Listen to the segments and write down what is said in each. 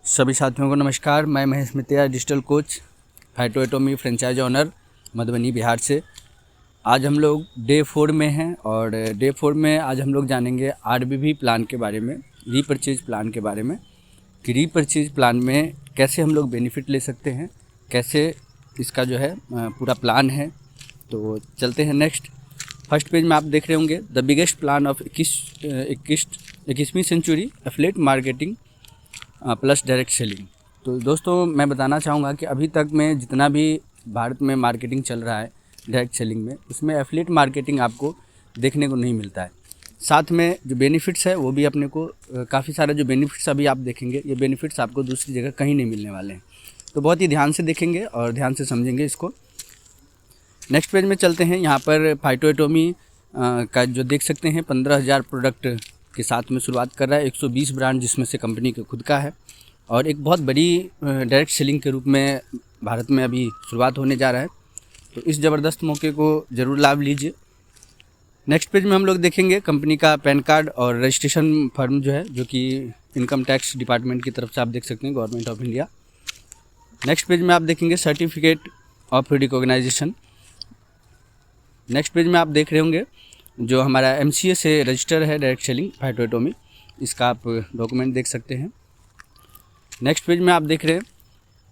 सभी साथियों को नमस्कार। मैं Mahesh Mitra, digital coach, phyto Atomy franchise owner, Madhubani, Bihar से। आज हम लोग डे 4 में हैं और डे 4 में आज हम लोग जानेंगे आरबीवी प्लान के बारे में, रीपर्चेज प्लान के बारे में, कि रीपर्चेज प्लान में कैसे हम लोग बेनिफिट ले सकते हैं, कैसे इसका जो है पूरा प्लान है। तो चलते हैं नेक्स्ट। फर्स्ट पेज में आप देख रहे होंगे द बिगेस्ट प्लान ऑफ 21वीं century affiliate marketing plus direct selling. तो दोस्तों मैं बताना चाहूँगा कि अभी तक में जितना भी भारत में मार्केटिंग चल रहा है डायरेक्ट सेलिंग में, उसमें एफिलिएट मार्केटिंग आपको देखने को नहीं मिलता है। साथ में जो बेनिफिट्स है वो भी अपने को काफ़ी सारे जो बेनिफिट्स अभी आप देखेंगे, ये बेनिफिट्स आपको दूसरी जगह कहीं नहीं मिलने वाले हैं। तो बहुत ही ध्यान से देखेंगे और ध्यान से समझेंगे इसको। नेक्स्ट पेज में चलते हैं। यहाँ पर फाइटो एटॉमी का जो देख सकते हैं 15,000 प्रोडक्ट के साथ में शुरुआत कर रहा है, 120 ब्रांड जिसमें से कंपनी का खुद का है, और एक बहुत बड़ी डायरेक्ट सेलिंग के रूप में भारत में अभी शुरुआत होने जा रहा है। तो इस ज़बरदस्त मौके को ज़रूर लाभ लीजिए। नेक्स्ट पेज में हम लोग देखेंगे कंपनी का पैन कार्ड और रजिस्ट्रेशन फॉर्म जो है, जो कि इनकम टैक्स डिपार्टमेंट की तरफ से आप देख सकते हैं, government of India. Next page में आप देखेंगे certificate of recognisation. Next page में आप देख रहे होंगे जो हमारा MCA से रजिस्टर है डायरेक्ट सेलिंग फाइटो एटॉमी, इसका आप डॉक्यूमेंट देख सकते हैं। नेक्स्ट पेज में आप देख रहे हैं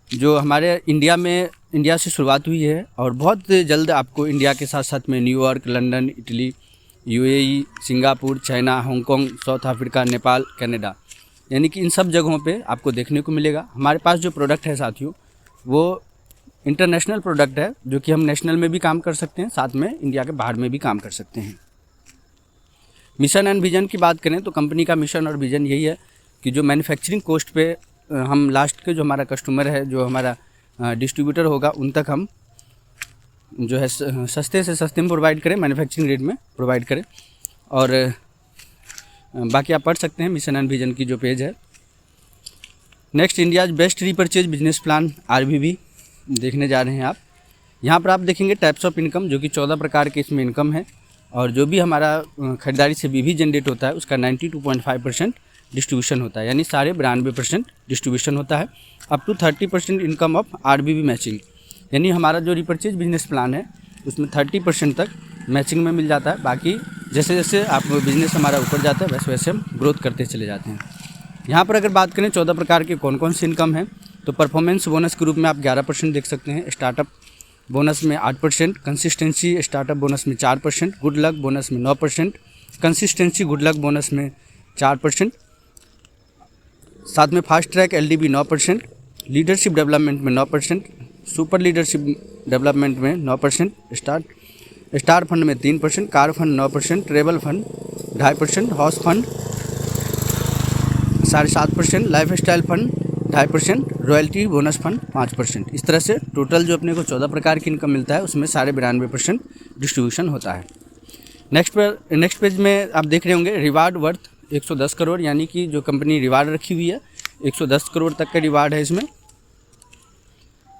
जो हमारे इंडिया से शुरुआत हुई है और बहुत जल्द आपको इंडिया के साथ साथ में New York, London, Italy, UAE, Singapore, China, Hong Kong, south Africa, Nepal, Canada, यानी कि इन सब जगहों पे आपको देखने को मिलेगा। हमारे पास जो प्रोडक्ट है साथियों, वो इंटरनेशनल प्रोडक्ट है, जो कि हम नेशनल में भी काम कर सकते हैं, साथ में इंडिया के बाहर में भी काम कर सकते हैं। मिशन एंड विज़न की बात करें तो कंपनी का मिशन और विज़न यही है कि जो मैन्युफैक्चरिंग कॉस्ट पे हम लास्ट के जो हमारा कस्टमर है, जो हमारा डिस्ट्रीब्यूटर होगा, उन तक हम जो है सस्ते से सस्ते में प्रोवाइड करें, मैन्युफैक्चरिंग रेट में प्रोवाइड करें। और बाकी आप पढ़ सकते हैं मिशन एंड विज़न की जो पेज है। Next, India's best repurchase business plan RBV देखने जा रहे हैं आप। यहाँ पर आप देखेंगे टाइप्स ऑफ इनकम, जो कि 14 प्रकार के इसमें इनकम है, और जो भी हमारा खरीदारी से BV जनरेट होता है उसका 92.5% डिस्ट्रीब्यूशन होता है, यानी 92% डिस्ट्रीब्यूशन होता है। Up to 30% income of RBV matching, यानी हमारा जो रिपर्चेज बिजनेस प्लान है उसमें 30% तक मैचिंग में मिल जाता है। बाकी जैसे जैसे आप बिज़नेस हमारा ऊपर जाता है वैसे वैसे हम ग्रोथ करते चले जाते हैं। यहाँ पर अगर बात करें 14 प्रकार के कौन कौन से इनकम है, तो परफॉर्मेंस बोनस के रूप में आप 11% देख सकते हैं, स्टार्टअप बोनस में 8%, कंसिस्टेंसी स्टार्टअप बोनस में 4%, गुड लक बोनस में 9%, कंसिस्टेंसी गुड लक बोनस में 4%, साथ में fast track LDB 9%, leadership development में 9%, सुपर लीडरशिप डेवलपमेंट में 9%, स्टार फंड में 3%, car fund 9%, travel fund 2.5%, house fund 7.5%, life style fund 2.5%, royalty bonus fund 5%। इस तरह से टोटल जो अपने को 14 प्रकार की इनकम मिलता है उसमें 92% डिस्ट्रीब्यूशन होता है। नेक्स्ट पेज में आप देख रहे होंगे रिवार्ड वर्थ 110 करोड़, यानी कि जो कंपनी रिवार्ड रखी हुई है 110 करोड़ तक का रिवार्ड है इसमें।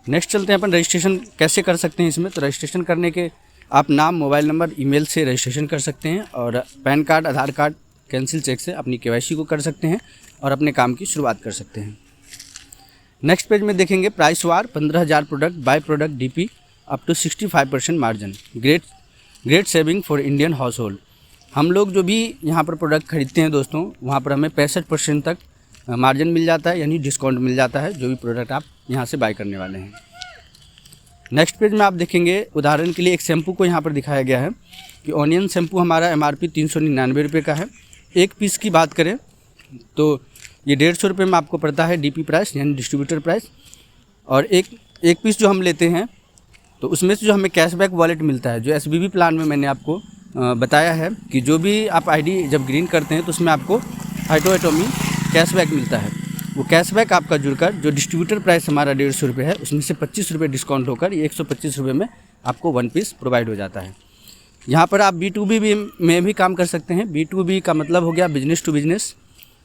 नेक्स्ट चलते हैं अपन रजिस्ट्रेशन कैसे कर सकते हैं इसमें। तो रजिस्ट्रेशन करने के आप नाम, मोबाइल नंबर, ईमेल से रजिस्ट्रेशन कर सकते हैं, और पैन कार्ड, आधार कार्ड, कैंसिल चेक से अपनी KYC को कर सकते हैं और अपने काम की शुरुआत कर सकते हैं। नेक्स्ट पेज में देखेंगे price war 15,000 product by product DP up to 65% margin, great saving for Indian household. हम लोग जो भी यहाँ पर प्रोडक्ट खरीदते हैं दोस्तों, वहाँ पर हमें 65% तक मार्जिन मिल जाता है, यानी डिस्काउंट मिल जाता है जो भी प्रोडक्ट आप यहाँ से बाय करने वाले हैं। नेक्स्ट पेज में आप देखेंगे उदाहरण के लिए एक शैम्पू को यहाँ पर दिखाया गया है कि ऑनियन शैम्पू हमारा MRP 399 रुपये का है। एक पीस की बात करें तो ये 150 रुपये में आपको पड़ता है DP प्राइस, यानी डिस्ट्रीब्यूटर प्राइस। और एक पीस जो हम लेते हैं तो उसमें से जो हमें कैशबैक वॉलेट मिलता है, जो SBB प्लान में मैंने आपको बताया है कि जो भी आप ID जब ग्रीन करते हैं तो उसमें आपको फाइटो एटॉमी कैशबैक मिलता है। वो कैशबैक आपका जुड़कर जो डिस्ट्रीब्यूटर प्राइस हमारा 150 रुपये है, उसमें से 25 रुपये डिस्काउंट होकर ये 125 रुपये में आपको 1 पीस प्रोवाइड हो जाता है। यहाँ पर आप B2B में भी काम कर सकते हैं। B2B का मतलब हो गया बिजनेस टू बिजनेस,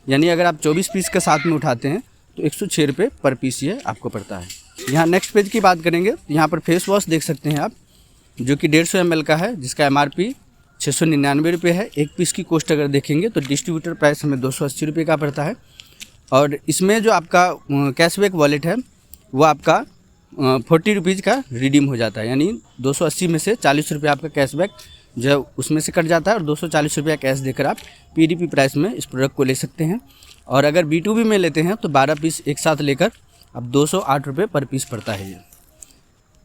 यानी अगर आप 24 पीस के साथ में उठाते हैं तो 106 रुपये पर पीस ये आपको पड़ता है। यहाँ नेक्स्ट पेज की बात करेंगे, यहाँ पर फेस वॉश देख सकते हैं आप, जो कि 150 ml का है, जिसका MRP 699 रुपये है। एक पीस की कॉस्ट अगर देखेंगे तो डिस्ट्रीब्यूटर प्राइस हमें 280 रुपये का पड़ता है। और इसमें जो आपका कैशबैक वॉलेट है वो आपका 40 रुपीज़ का रिडीम हो जाता है, यानी 280 में से 40 रुपये आपका कैशबैक जो है उसमें से कट जाता है और 240 रुपया कैश देकर आप PDP प्राइस में इस प्रोडक्ट को ले सकते हैं। और अगर B2B में लेते हैं तो 12 पीस एक साथ लेकर अब 208 रुपये पर पीस पड़ता है ये।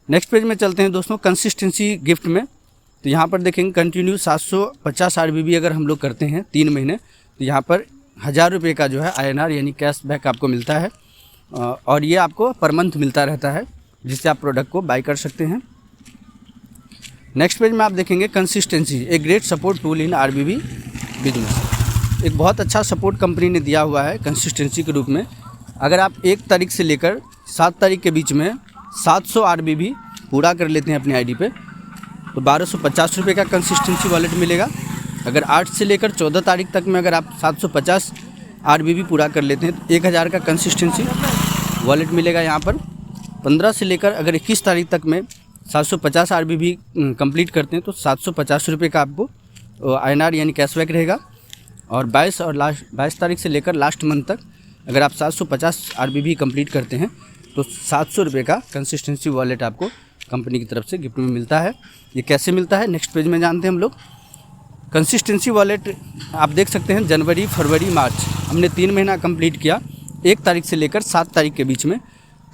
नेक्स्ट पेज में चलते हैं दोस्तों, कंसिस्टेंसी गिफ्ट में। तो यहाँ पर देखेंगे कंटिन्यू 750 RBB अगर हम लोग करते हैं 3 महीने तो यहाँ पर 1000 रुपये का जो है INR यानी कैशबैक आपको मिलता है और ये आपको पर मंथ मिलता रहता है, जिससे आप प्रोडक्ट को बाय कर सकते हैं। नेक्स्ट पेज में आप देखेंगे consistency a great support tool in RBB business. एक बहुत अच्छा सपोर्ट कंपनी ने दिया हुआ है कंसिस्टेंसी के रूप में। अगर आप 1 तारीख से लेकर 7 तारीख के बीच में 700 RBB पूरा कर लेते हैं अपनी आईडी पे तो 1250 रुपये का कंसिस्टेंसी वॉलेट मिलेगा। अगर 8 से लेकर 14 तारीख तक में अगर आप 750 RBB पूरा कर लेते हैं तो 1000 का कंसिस्टेंसी वॉलेट मिलेगा यहाँ पर। 15 से लेकर अगर 21 तारीख तक में 750 RBB कंप्लीट करते हैं तो 750 रुपये का आपको INR यानी कैशबैक रहेगा। और 22 तारीख से लेकर लास्ट मंथ तक अगर आप 750 RBB कंप्लीट करते हैं तो 700 रुपये का कंसिस्टेंसी वॉलेट आपको कंपनी की तरफ से गिफ्ट में मिलता है। ये कैसे मिलता है नेक्स्ट पेज में जानते हैं हम लोग। कंसिस्टेंसी वॉलेट आप देख सकते हैं जनवरी, फरवरी, मार्च हमने 3 महीना कंप्लीट किया। 1 तारीख से लेकर 7 तारीख के बीच में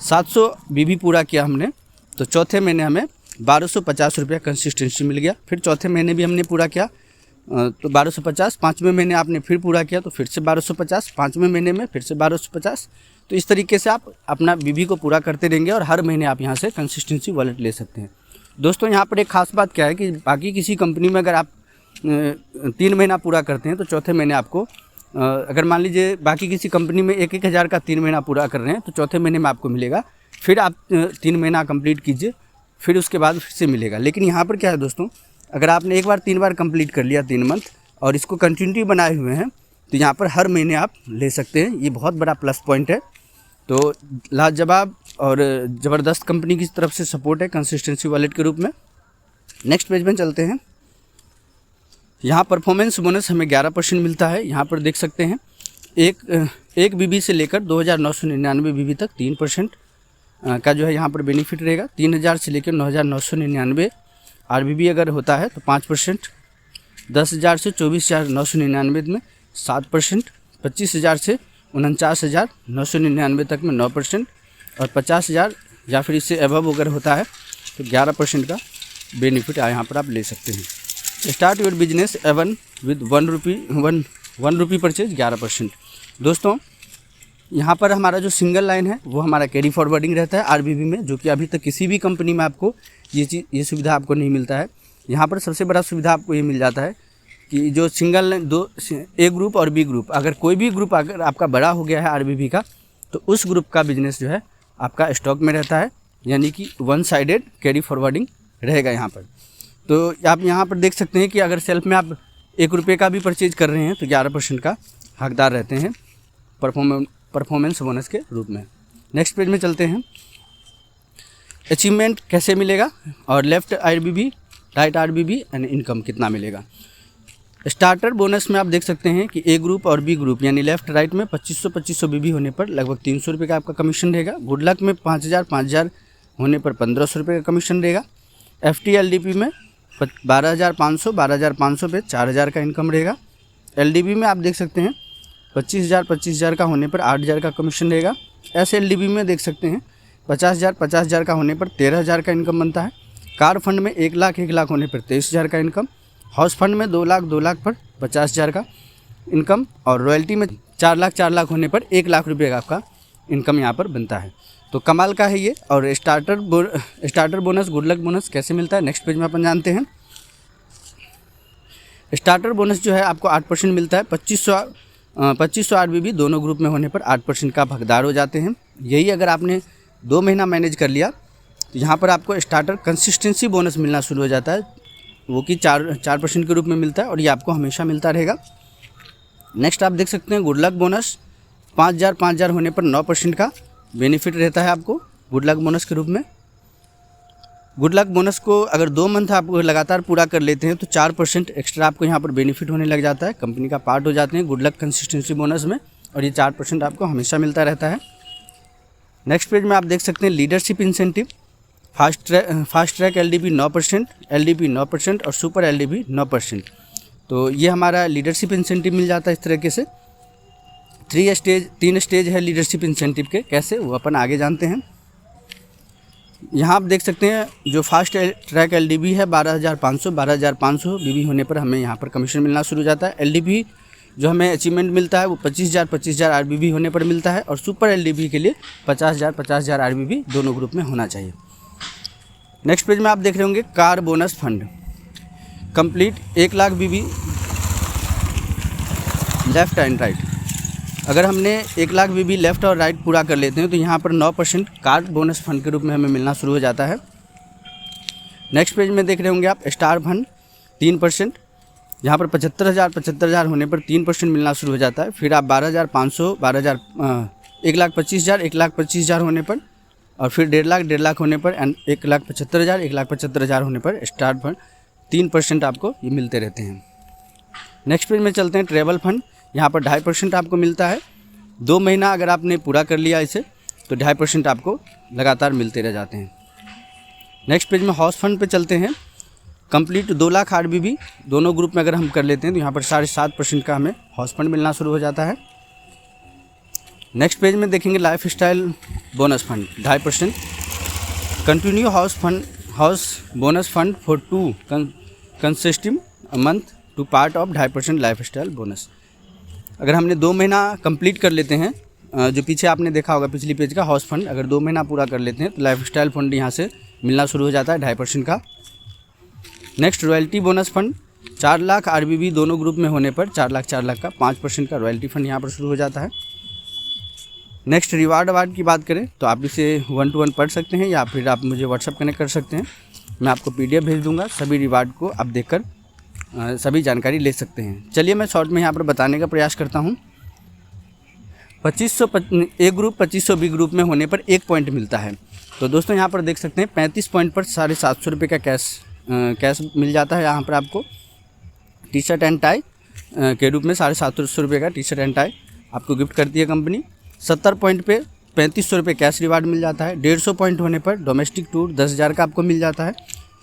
700 BB पूरा किया हमने, तो चौथे महीने हमें 1250 रुपया कंसिस्टेंसी मिल गया। फिर चौथे महीने भी हमने पूरा किया तो 1250, 5वें महीने आपने फिर पूरा किया तो फिर से 1250, 5वें महीने में फिर से 1250। तो इस तरीके से आप अपना BB को पूरा करते रहेंगे और हर महीने आप यहाँ से कंसिस्टेंसी वॉलेट ले सकते हैं। दोस्तों यहाँ पर एक ख़ास बात क्या है कि बाकी किसी कंपनी में अगर आप 3 महीना पूरा करते हैं तो चौथे महीने आपको अगर मान लीजिए बाकी किसी कंपनी में 1,000 का 3 महीना पूरा कर रहे हैं तो चौथे महीने में आपको मिलेगा। फिर आप 3 महीना कंप्लीट कीजिए, फिर उसके बाद फिर से मिलेगा। लेकिन यहाँ पर क्या है दोस्तों, अगर आपने एक बार 3 बार कंप्लीट कर लिया 3 मंथ और इसको कंटिन्यूटी बनाए हुए हैं तो यहाँ पर हर महीने आप ले सकते हैं। ये बहुत बड़ा प्लस पॉइंट है। तो लाजवाब और ज़बरदस्त कंपनी की तरफ से सपोर्ट है कंसिस्टेंसी वॉलेट के रूप में। नेक्स्ट पेज में चलते हैं। यहाँ परफॉर्मेंस बोनस हमें 11% मिलता है। यहाँ पर देख सकते हैं एक BB से लेकर 2999 BB तक 3% का जो है यहाँ पर बेनिफिट रहेगा। 3000 से लेकर 9999 RBB अगर होता है तो 5%, 10,000 से 24,999 में 7%, 25,000 से 49,999 तक में 9% और 50,000 या फिर इससे अबव अगर होता है तो 11% का बेनिफिट यहाँ पर आप ले सकते हैं। Start your business even with 1 rupee purchase 11%। दोस्तों यहाँ पर हमारा जो सिंगल लाइन है वो हमारा कैरी फॉरवर्डिंग रहता है RBB में, जो कि अभी तक किसी भी कंपनी में आपको ये सुविधा आपको नहीं मिलता है। यहाँ पर सबसे बड़ा सुविधा आपको ये मिल जाता है कि जो सिंगल लाइन A ग्रुप और B ग्रुप, अगर कोई भी ग्रुप अगर आपका बड़ा हो गया है RBB का तो उस ग्रुप का बिजनेस जो है आपका स्टॉक में रहता है, यानी कि 1 साइडेड कैरी फॉरवर्डिंग रहेगा यहाँ पर। तो आप यहाँ पर देख सकते हैं कि अगर सेल्फ में आप 1 रुपये का भी परचेज कर रहे हैं तो 11% का हकदार रहते हैं परफॉर्मेंस बोनस के रूप में। नेक्स्ट पेज में चलते हैं। अचीवमेंट कैसे मिलेगा और left RBB, right RBB and income कितना मिलेगा। स्टार्टर बोनस में आप देख सकते हैं कि A ग्रुप और B ग्रुप यानी लेफ्ट राइट में 2500 BB होने पर लगभग 300 रुपये का आपका कमीशन रहेगा। गुड लक में 5000 होने पर 1500 रुपये का कमीशन रहेगा। FT LDP में 12,500 पे 4,000 का इनकम रहेगा। LDB में आप देख सकते हैं 25,000 का होने पर 8,000 का कमीशन रहेगा। SLDB में देख सकते हैं 50,000 का होने पर 13,000 का इनकम बनता है। कार फंड में 1 लाख होने पर 23,000 का इनकम। हाउस फंड में 2 लाख पर 50,000 का इनकम और रॉयल्टी में 4 लाख होने पर 1 लाख रुपये का आपका इनकम यहाँ पर बनता है। तो कमाल का है ये। और starter bonus, good luck bonus कैसे मिलता है नेक्स्ट पेज में अपन जानते हैं। स्टार्टर बोनस जो है आपको 8% मिलता है। 2500 RBB दोनों ग्रुप में होने पर 8% का आप हकदार हो जाते हैं। यही अगर आपने 2 महीना मैनेज कर लिया तो यहाँ पर आपको स्टार्टर कंसिस्टेंसी बोनस मिलना शुरू हो जाता है, वो कि 4% के रूप में मिलता है और ये आपको हमेशा मिलता रहेगा। नेक्स्ट आप देख सकते हैं गुड लक बोनस 5,000 होने पर 9% का बेनिफिट रहता है आपको गुड लक बोनस के रूप में। गुड लक बोनस को अगर 2 मंथ आप लगातार पूरा कर लेते हैं तो 4% एक्स्ट्रा आपको यहाँ पर बेनिफिट होने लग जाता है, कंपनी का पार्ट हो जाते हैं गुड लक कंसिस्टेंसी बोनस में। और ये 4% आपको हमेशा मिलता रहता है। नेक्स्ट पेज में आप देख सकते हैं leadership incentive, fast track LDP 9%, LDP 9% और सुपर LDP 9%। तो ये हमारा लीडरशिप इंसेंटिव मिल जाता है इस तरीके से। 3 स्टेज है लीडरशिप इंसेंटिव के, कैसे वो अपन आगे जानते हैं। यहाँ आप देख सकते हैं जो फास्ट ट्रैक LDP है 12,500 BB होने पर हमें यहाँ पर कमीशन मिलना शुरू हो जाता है। LDP जो हमें अचीवमेंट मिलता है वो 25,000 RBB होने पर मिलता है, और सुपर LDP के लिए 50,000 RBB दोनों ग्रुप में होना चाहिए। नेक्स्ट पेज में आप देख रहे होंगे car bonus fund complete 1 lakh BB left and right. अगर हमने 1 लाख BB लेफ़्ट और राइट पूरा कर लेते हैं तो यहाँ पर 9% कार बोनस फंड के रूप में हमें मिलना शुरू हो जाता है। नेक्स्ट पेज में देख रहे होंगे आप स्टार फंड 3%, यहाँ पर 75,000 होने पर 3% मिलना शुरू हो जाता है। फिर आप 12,500 1,25,000 होने पर, और फिर 1.5 लाख होने पर, एंड 1,75,000 होने पर स्टार फंड 3% आपको ये मिलते रहते हैं। नेक्स्ट पेज में चलते हैं ट्रैवल फंड। यहाँ पर 2.5% आपको मिलता है। 2 महीना अगर आपने पूरा कर लिया इसे तो 2.5% आपको लगातार मिलते रह जाते हैं। नेक्स्ट पेज में हाउस फंड पे चलते हैं। कंप्लीट 2 लाख RBB दोनों ग्रुप में अगर हम कर लेते हैं तो यहाँ पर 7.5% का हमें हाउस फंड मिलना शुरू हो जाता है। नेक्स्ट पेज में देखेंगे lifestyle bonus fund 2.5%। Continue house bonus fund for 2 consecutive month two part of 2.5% lifestyle bonus. अगर हमने 2 महीना कंप्लीट कर लेते हैं, जो पीछे आपने देखा होगा पिछली पेज का हाउस फंड, अगर 2 महीना पूरा कर लेते हैं तो लाइफ स्टाइल फंड यहाँ से मिलना शुरू हो जाता है 2.5% का। Next royalty bonus fund 4 lakh RBB दोनों ग्रुप में होने पर 4 लाख का 5% का रॉयल्टी फंड यहाँ पर शुरू हो जाता है। नेक्स्ट रिवार्ड अवार्ड की बात करें तो आप इसे 1 to 1 पढ़ सकते हैं, या फिर आप मुझे व्हाट्सअप कनेक्ट कर सकते हैं। मैं आपको PDF भेज दूँगा, सभी रिवार्ड को आप देखकर सभी जानकारी ले सकते हैं। चलिए मैं शॉर्ट में यहाँ पर बताने का प्रयास करता हूँ। 2500 A ग्रुप 2500 B ग्रुप में होने पर 1 पॉइंट मिलता है। तो दोस्तों यहाँ पर देख सकते हैं 35 पॉइंट पर 750 रुपये का कैश मिल जाता है। यहाँ पर आपको टी शर्ट एंड टाई के रूप में 750 रुपये का टी शर्ट एंड टाई आपको गिफ्ट करती है कंपनी। 70 पॉइंट पे 3500 रुपये कैश रिवार्ड मिल जाता है। 150 पॉइंट होने पर डोमेस्टिक टूर 10,000 का आपको मिल जाता है।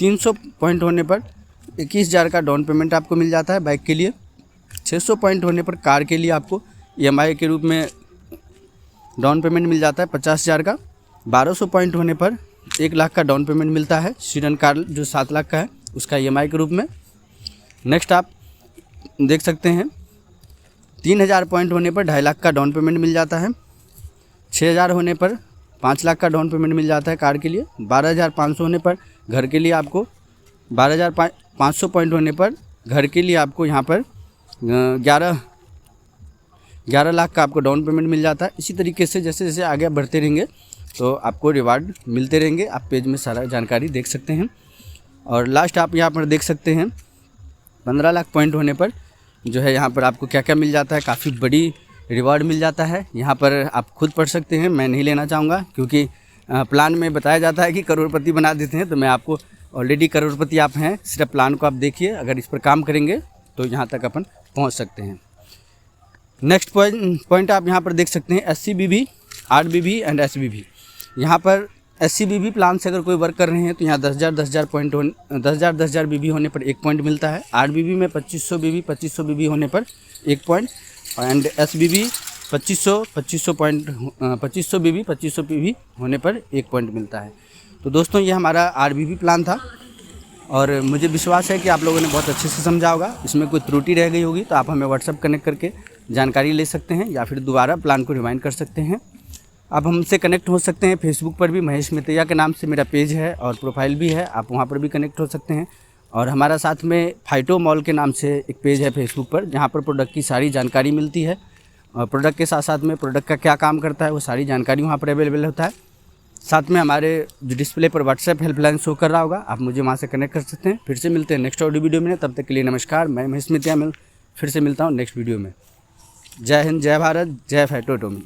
300 पॉइंट होने पर 21,000 का डाउन पेमेंट आपको मिल जाता है बाइक के लिए। 600 पॉइंट होने पर कार के लिए आपको EMI के रूप में डाउन पेमेंट मिल जाता है 50,000 का। 1200 पॉइंट होने पर 1 लाख का डाउन पेमेंट मिलता है सीडन कार जो 7 लाख का है उसका EMI के रूप में। नेक्स्ट आप देख सकते हैं 3,000 पॉइंट होने पर 2.5 लाख का डाउन पेमेंट मिल जाता है। 6,000 होने पर 5 लाख का डाउन पेमेंट मिल जाता है कार के लिए। 12,500 होने पर घर के लिए आपको 12,500 पॉइंट होने पर घर के लिए आपको यहाँ पर 11 लाख का आपको डाउन पेमेंट मिल जाता है। इसी तरीके से जैसे जैसे आगे बढ़ते रहेंगे तो आपको रिवार्ड मिलते रहेंगे। आप पेज में सारा जानकारी देख सकते हैं। और लास्ट आप यहाँ पर देख सकते हैं 15 लाख पॉइंट होने पर जो है यहाँ पर आपको क्या क्या मिल जाता है। काफ़ी बड़ी रिवार्ड मिल जाता है। यहाँ पर आप खुद पढ़ सकते हैं, मैं नहीं लेना चाहूँगा क्योंकि प्लान में बताया जाता है कि करोड़पति बना देते हैं। तो मैं आपको ऑलरेडी करोड़पति आप हैं, सिर्फ प्लान को आप देखिए, अगर इस पर काम करेंगे तो यहाँ तक अपन पहुँच सकते हैं। नेक्स्ट पॉइंट आप यहाँ पर देख सकते हैं SCBB, RBB एंड SBB। यहाँ पर SCBB प्लान से अगर कोई वर्क कर रहे हैं तो यहाँ 10,000 पॉइंट 10,000 BB होने पर 1 पॉइंट मिलता है। RBB में 2500 BB होने पर 1 पॉइंट, एंड SBB 2500 BB होने पर 1 पॉइंट मिलता है। तो दोस्तों ये हमारा RBB प्लान था और मुझे विश्वास है कि आप लोगों ने बहुत अच्छे से समझा होगा। इसमें कोई त्रुटि रह गई होगी तो आप हमें व्हाट्सअप कनेक्ट करके जानकारी ले सकते हैं या फिर दोबारा प्लान को रिवाइंड कर सकते हैं। आप हमसे कनेक्ट हो सकते हैं फेसबुक पर भी, महेश मितैया के नाम से मेरा पेज है और प्रोफाइल भी है, आप वहाँ पर भी कनेक्ट हो सकते हैं। और हमारा साथ में फाइटो मॉल के नाम से एक पेज है फेसबुक पर, जहाँ पर प्रोडक्ट की सारी जानकारी मिलती है और प्रोडक्ट के साथ साथ में प्रोडक्ट का क्या काम करता है वो सारी जानकारी वहाँ पर अवेलेबल होता है। साथ में हमारे जो डिस्प्ले पर व्हाट्सएप हेल्पलाइन शो कर रहा होगा, आप मुझे वहाँ से कनेक्ट कर सकते हैं। फिर से मिलते हैं नेक्स्ट ऑडियो वीडियो में, तब तक के लिए नमस्कार। मैं महेश मितैया फिर से मिलता हूँ नेक्स्ट वीडियो में। जय हिंद, जय भारत, जय फाइटो एटॉमी।